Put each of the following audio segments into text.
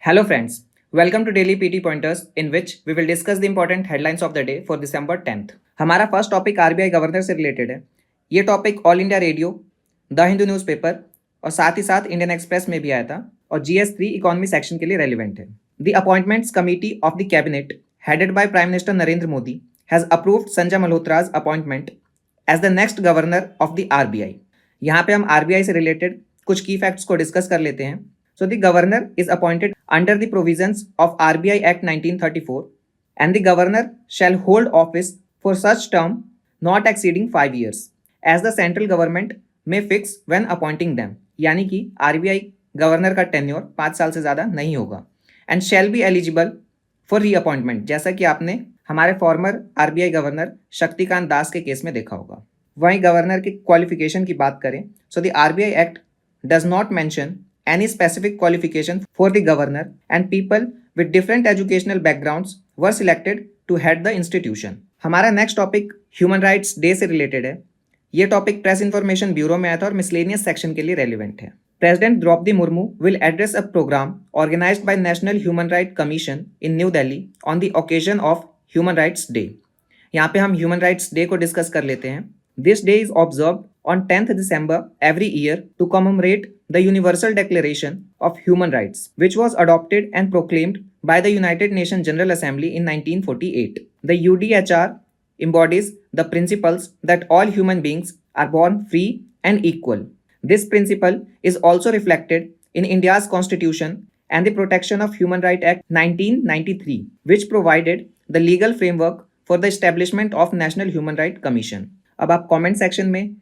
Hello friends, welcome to Daily PT Pointers in which we will discuss the important headlines of the day for December 10th. हमारा first topic RBI governor से related है। ये topic all India radio, the Hindu newspaper और साथ ही साथ Indian express में भी आया था और GS3 इकोनॉमी सेक्शन के लिए रेलिवेंट है। The appointments committee of the cabinet headed by prime minister Narendra Modi has approved Sanjay Malhotra's appointment as the next governor of the RBI. यहाँ पे हम आरबीआई से रिलेटेड कुछ की फैक्ट्स को डिस्कस कर लेते हैं। So the governor is appointed under the provisions of RBI Act 1934 and the governor shall hold office for such term not exceeding 5 years as the central government may fix when appointing them. यानी कि RBI governor का tenure 5 साल से ज़्यादा नहीं होगा and shall be eligible for reappointment, जैसा कि आपने हमारे farmer RBI governor Shaktikanta Das के केस में देखा होगा। वहीं गवर्नर की क्वालिफिकेशन की बात करें so the RBI Act does not mention any specific qualification for the governor and people with different educational backgrounds were selected to head the institution. हमारा next topic human rights day से related है। ये topic press information bureau में आया था और miscellaneous section के लिए रेलिवेंट है। President Droupadi Murmu will address a programme organized by national human right commission in new Delhi on the occasion of human rights day. यहाँ पे हम ह्यूमन राइट्स डे को डिस्कस कर लेते हैं। This day is observed on 10th December every year to commemorate the Universal Declaration of Human Rights, which was adopted and proclaimed by the United Nations General Assembly in 1948. The UDHR embodies the principles that all human beings are born free and equal. This principle is also reflected in India's Constitution and the Protection of Human Rights Act 1993, which provided the legal framework for the establishment of National Human Rights Commission. अब आप comment section में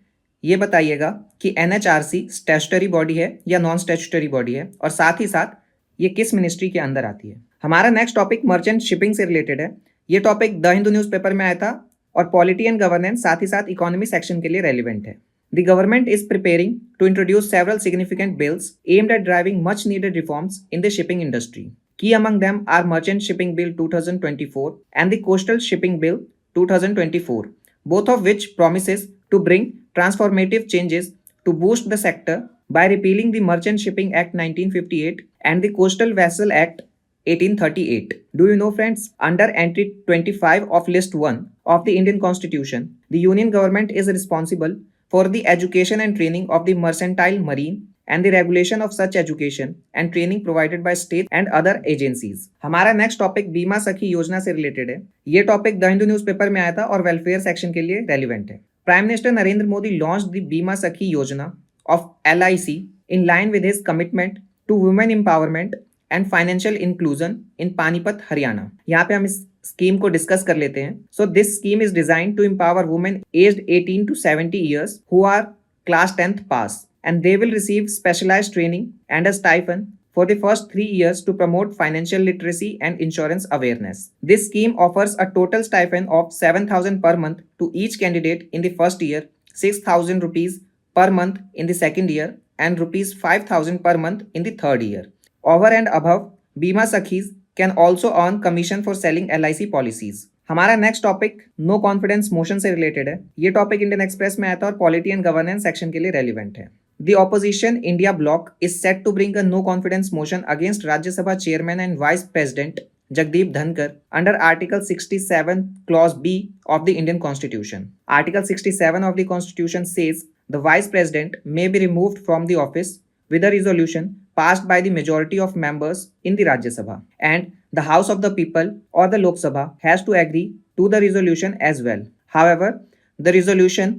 ये बताइएगा कि NHRC statutory body है या non statutory body है और साथ ही साथ ये किस मिनिस्ट्री के अंदर आती है। हमारा नेक्स्ट टॉपिक मर्चेंट शिपिंग से रिलेटेड है। ये टॉपिक द हिंदू न्यूज़पेपर में आया था और पॉलिटी एंड गवर्नेंस साथ ही साथ इकोनॉमी सेक्शन के लिए रेलिवेंट है। The government is preparing to introduce several significant bills aimed at driving much needed reforms in the shipping industry. Key among them are Merchant Shipping Bill 2024 and the Coastal Shipping Bill 2024. Both of which promises to bring transformative changes to boost the sector by repealing the Merchant Shipping Act 1958 and the Coastal Vessel Act 1838. Do you know friends, under entry 25 of list 1 of the Indian Constitution, the Union government is responsible for the education and training of the mercantile marine and the regulation of such education and training provided by state and other agencies. हमारा next topic बीमा सखी योजना से related है। ये topic the Hindu newspaper में आया था और वेलफेयर सेक्शन के लिए रेलिवेंट है। Prime minister Narendra Modi launch the Bima Sakhi Yojana of LIC in line with his commitment to women empowerment and financial inclusion in Panipat Haryana. यहाँ पे हम इस स्कीम को डिस्कस कर लेते हैं। So this scheme is designed to empower women aged 18 to 70 years who are class 10th pass, and they will receive specialized training and a stipend for the first 3 years to promote financial literacy and insurance awareness. This scheme offers a total stipend of 7,000 per month to each candidate in the first year, 6,000 rupees per month in the second year, and rupees 5,000 per month in the third year. Over and above, Bima Sakhis can also earn commission for selling LIC policies. हमारा next topic no confidence motion से related है। ये topic Indian express में आया था और polity and governance section के लिए रेलिवेंट है। The opposition India bloc is set to bring a no confidence motion against Rajya Sabha chairman and vice president Jagdeep Dhankar under Article 67 Clause B of the Indian Constitution. Article 67 of the Constitution says the vice president may be removed from the office with a resolution passed by the majority of members in the Rajya Sabha, and the House of the People or the Lok Sabha has to agree to the resolution as well. However, the resolution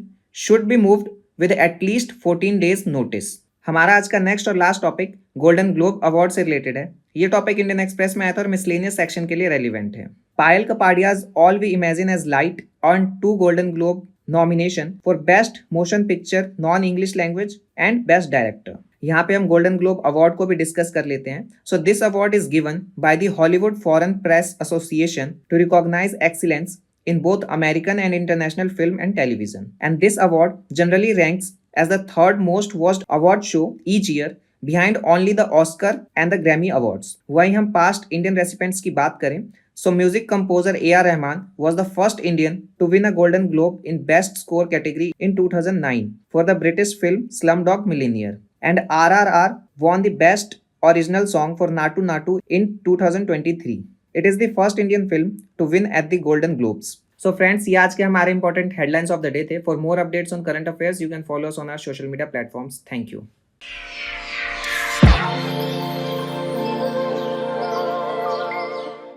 should be moved with at least 14 days notice. हमारा आज का next और last topic golden globe award से related है। ये topic Indian express में आया था और मिसलेनियस सेक्शन के लिए रेलिवेंट है। Payal Kapadia's all we imagine as light earn 2 Golden Globe nomination for best motion picture non English language and best director. यहाँ पे हम गोल्डन ग्लोब अवार्ड को भी डिस्कस कर लेते हैं। So this award is given by the Hollywood foreign press association to recognize excellence in both American and international film and television. And this award generally ranks as the third most watched award show each year behind only the Oscar and the Grammy Awards. वहीं हम past Indian recipients की बात करें, so music composer A.R. Rahman was the first Indian to win a Golden Globe in Best Score category in 2009 for the British film Slumdog Millionaire. And RRR won the Best original song for Natu Natu in 2023. It is the first Indian film to win at the Golden Globes. So friends, ये आज के हमारे important headlines of the day थे. For more updates on current affairs, you can follow us on our social media platforms. Thank you.